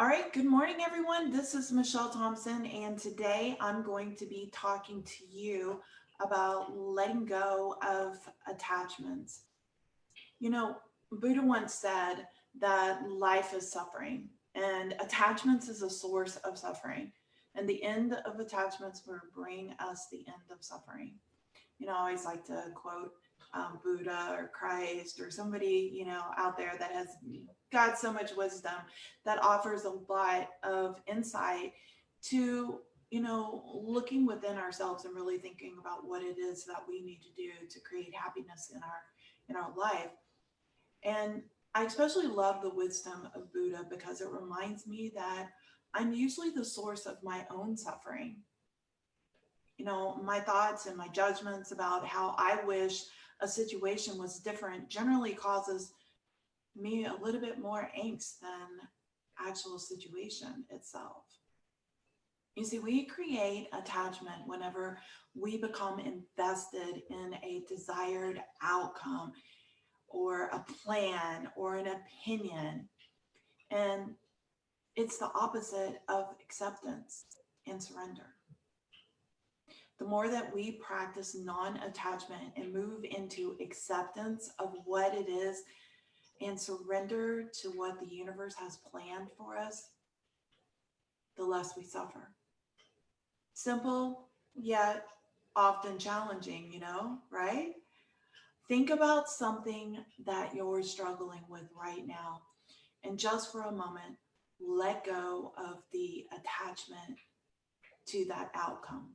All right, good morning, everyone. This is Michelle Thompson, and today I'm going to be talking to you about letting go of attachments. You know, Buddha once said that life is suffering, and attachments is a source of suffering, and the end of attachments will bring us the end of suffering. I always like to quote Buddha or Christ or somebody, out there that has got so much wisdom that offers a lot of insight to, looking within ourselves and really thinking about what it is that we need to do to create happiness in our life. And I especially love the wisdom of Buddha because it reminds me that I'm usually the source of my own suffering. My thoughts and my judgments about how I wish a situation was different generally causes me a little bit more angst than actual situation itself. You see, we create attachment whenever we become invested in a desired outcome or a plan or an opinion. And it's the opposite of acceptance and surrender. The more that we practice non attachment and move into acceptance of what it is and surrender to what the universe has planned for us, the less we suffer. Simple, yet often challenging, right? Think about something that you're struggling with right now. And just for a moment, let go of the attachment to that outcome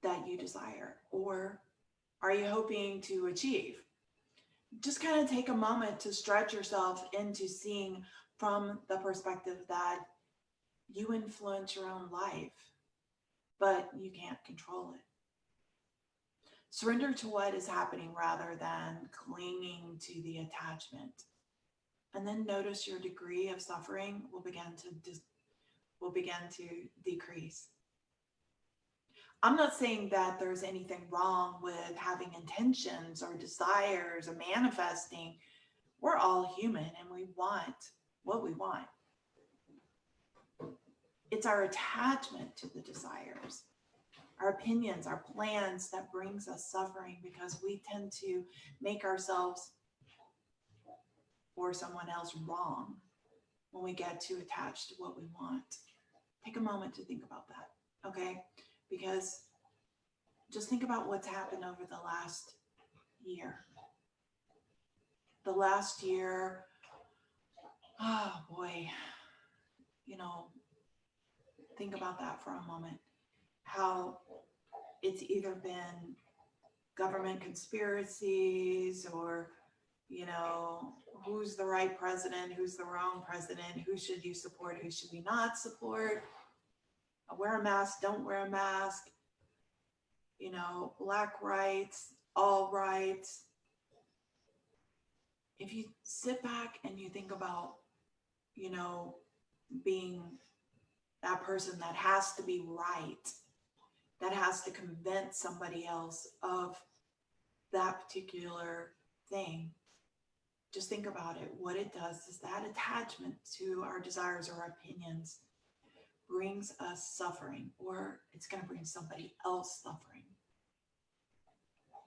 that you desire, or are you hoping to achieve? Just kind of take a moment to stretch yourself into seeing from the perspective that you influence your own life, but you can't control it. Surrender to what is happening rather than clinging to the attachment. And then notice your degree of suffering will begin to decrease. I'm not saying that there's anything wrong with having intentions or desires or manifesting. We're all human and we want what we want. It's our attachment to the desires, our opinions, our plans that brings us suffering because we tend to make ourselves or someone else wrong when we get too attached to what we want. Take a moment to think about that, okay? Because just think about what's happened over the last year. The last year, oh boy, you know, think about that for a moment. How it's either been government conspiracies or, who's the right president, who's the wrong president, who should you support, who should we not support, wear a mask, don't wear a mask, black rights, all rights. If you sit back and you think about, being that person that has to be right, that has to convince somebody else of that particular thing, just think about it. What it does is that attachment to our desires or opinions brings us suffering, or it's going to bring somebody else suffering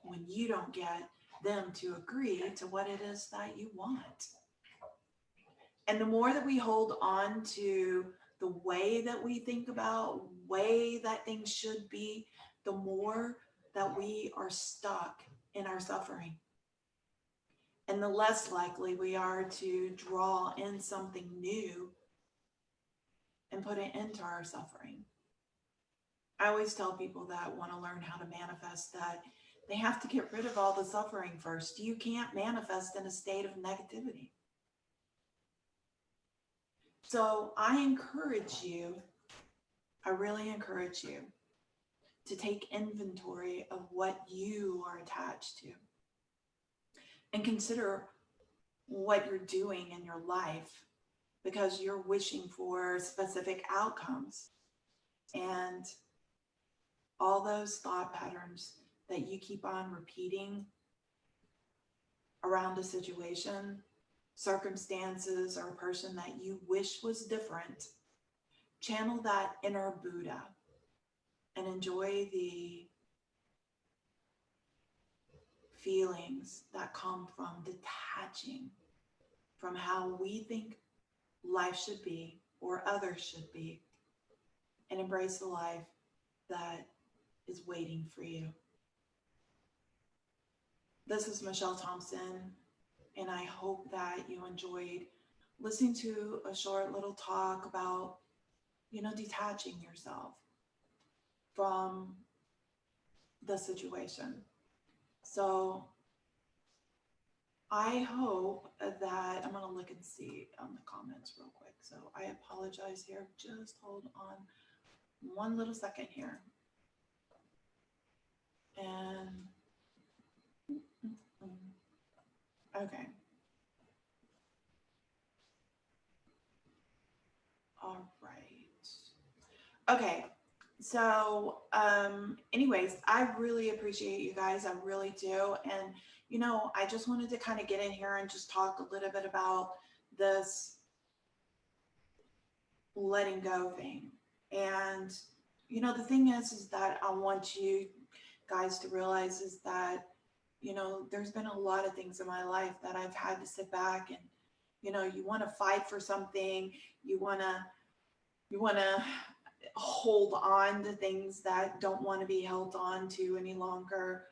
when you don't get them to agree to what it is that you want. And the more that we hold on to the way that we think about, way that things should be, the more that we are stuck in our suffering. And the less likely we are to draw in something new and put it into our suffering. I always tell people that want to learn how to manifest that they have to get rid of all the suffering first. You can't manifest in a state of negativity. So I really encourage you to take inventory of what you are attached to and consider what you're doing in your life because you're wishing for specific outcomes. And all those thought patterns that you keep on repeating around a situation circumstances or a person that you wish was different, channel that inner Buddha and enjoy the feelings that come from detaching from how we think life should be or others should be, and embrace the life that is waiting for you. This is Michelle Thompson, and I hope that you enjoyed listening to a short little talk about, detaching yourself from the situation. So I hope that I'm going to look and see on the comments real quick. So I apologize here. Just hold on one little second here. And okay. All right. Okay. So, anyways, I really appreciate you guys. I really do. And, I just wanted to kind of get in here and just talk a little bit about this letting go thing. And, the thing is that I want you guys to realize is that, there's been a lot of things in my life that I've had to sit back and, you want to fight for something, you want to hold on to things that don't want to be held on to any longer.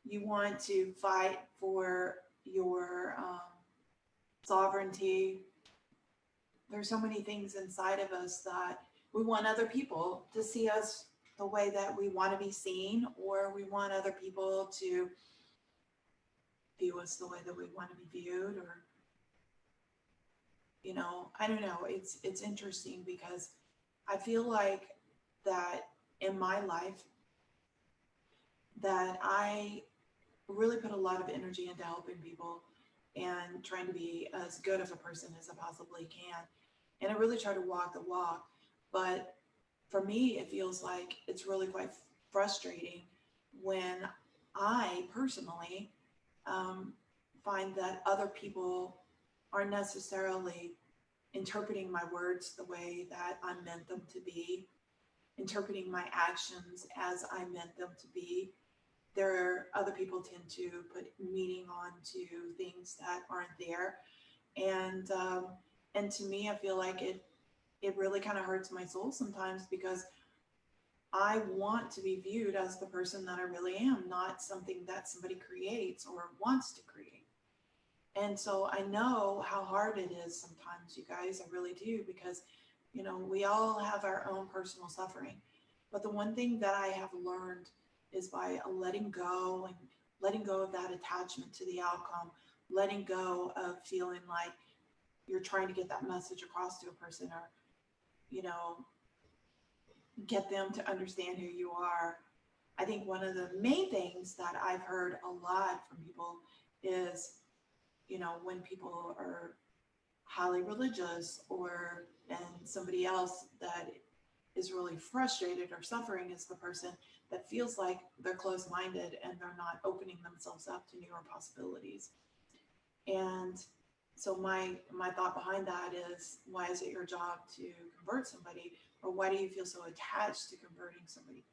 You want to fight for your sovereignty. There's so many things inside of us that we want other people to see us the way that we want to be seen, or we want other people to view us the way that we want to be viewed, or I don't know. It's interesting because I feel like that in my life that I really put a lot of energy into helping people and trying to be as good of a person as I possibly can. And I really try to walk the walk. But for me, it feels like it's really quite frustrating when I personally find that other people aren't necessarily interpreting my words the way that I meant them to be, interpreting my actions as I meant them to be. There are other people tend to put meaning onto things that aren't there, and to me, I feel like it really kind of hurts my soul sometimes because I want to be viewed as the person that I really am, not something that somebody creates or wants to create. And so I know how hard it is sometimes, you guys. I really do, because, we all have our own personal suffering. But the one thing that I have learned is by letting go and letting go of that attachment to the outcome, letting go of feeling like you're trying to get that message across to a person, or, get them to understand who you are. I think one of the main things that I've heard a lot from people is, when people are highly religious, or and somebody else that is really frustrated or suffering is the person that feels like they're closed-minded and they're not opening themselves up to newer possibilities. And so my thought behind that is, why is it your job to convert somebody, or why do you feel so attached to converting somebody?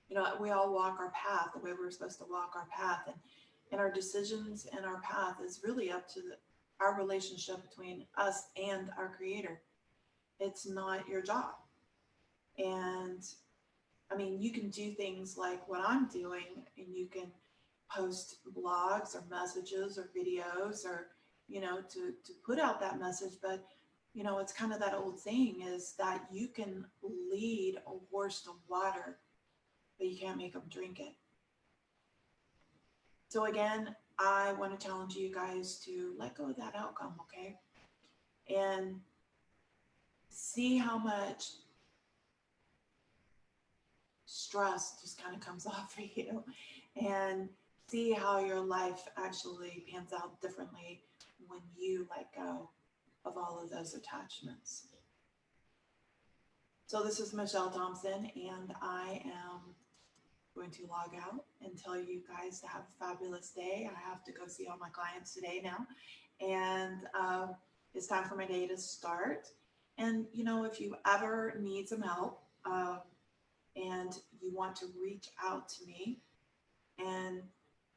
We all walk our path the way we're supposed to walk our path, and our decisions and our path is really up to our relationship between us and our creator. It's not your job. And I mean, you can do things like what I'm doing, and you can post blogs or messages or videos, or, to put out that message. But, it's kind of that old saying is that you can lead a horse to water, but you can't make them drink it. So again, I want to challenge you guys to let go of that outcome, okay? And see how much stress just kind of comes off for you, and see how your life actually pans out differently when you let go of all of those attachments. So this is Michelle Thompson, and I am going to log out and tell you guys to have a fabulous day. I have to go see all my clients today now, and it's time for my day to start. And if you ever need some help and you want to reach out to me and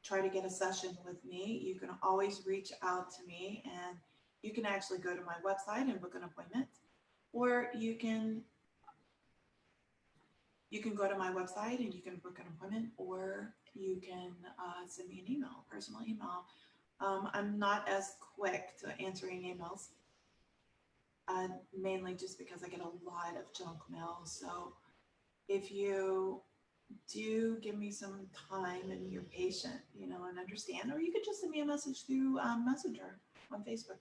try to get a session with me, you can always reach out to me, and you can actually go to my website and book an appointment, or you can go to my website and you can book an appointment, or you can send me an email, a personal email. I'm not as quick to answering emails, mainly just because I get a lot of junk mail. So if you do give me some time and you're patient, and understand, or you could just send me a message through Messenger on Facebook.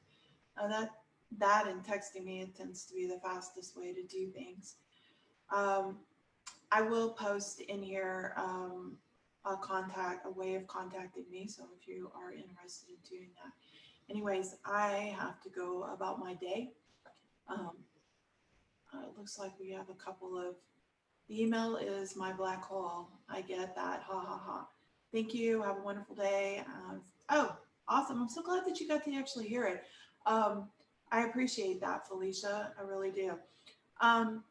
That and texting me, it tends to be the fastest way to do things. Um, I will post in here a way of contacting me. So if you are interested in doing that. Anyways, I have to go about my day. Um, it looks like we have a couple of, the email is my black hole. I get that. Ha ha ha. Thank you. Have a wonderful day. Oh, awesome. I'm so glad that you got to actually hear it. I appreciate that, Felicia. I really do. Um,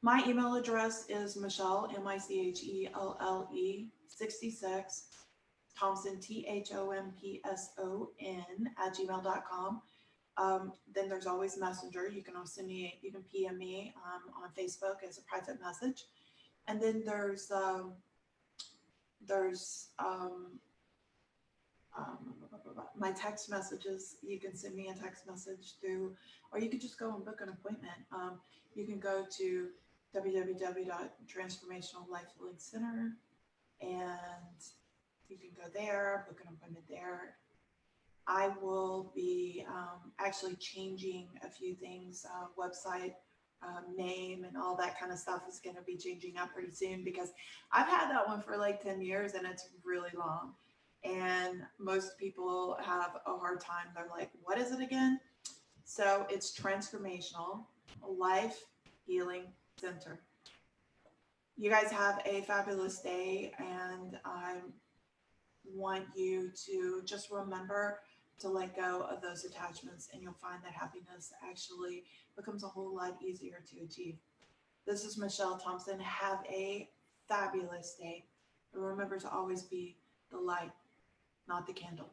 My email address is Michelle, Michelle, 66, Thompson, THOMPSON @gmail.com. Then there's always Messenger. You can also you can PM me on Facebook as a private message. And then there's my text messages. You can send me a text message through, or you could just go and book an appointment. You can go to www.transformational life healing center, and you can go there, book an appointment there. I will be actually changing a few things, website name and all that kind of stuff is going to be changing up pretty soon, because I've had that one for like 10 years and it's really long. And most people have a hard time. They're like, what is it again? So it's Transformational Life Healing Center. You guys have a fabulous day, and I want you to just remember to let go of those attachments, and you'll find that happiness actually becomes a whole lot easier to achieve. This is Michelle Thompson. Have a fabulous day. And remember to always be the light, not the candle.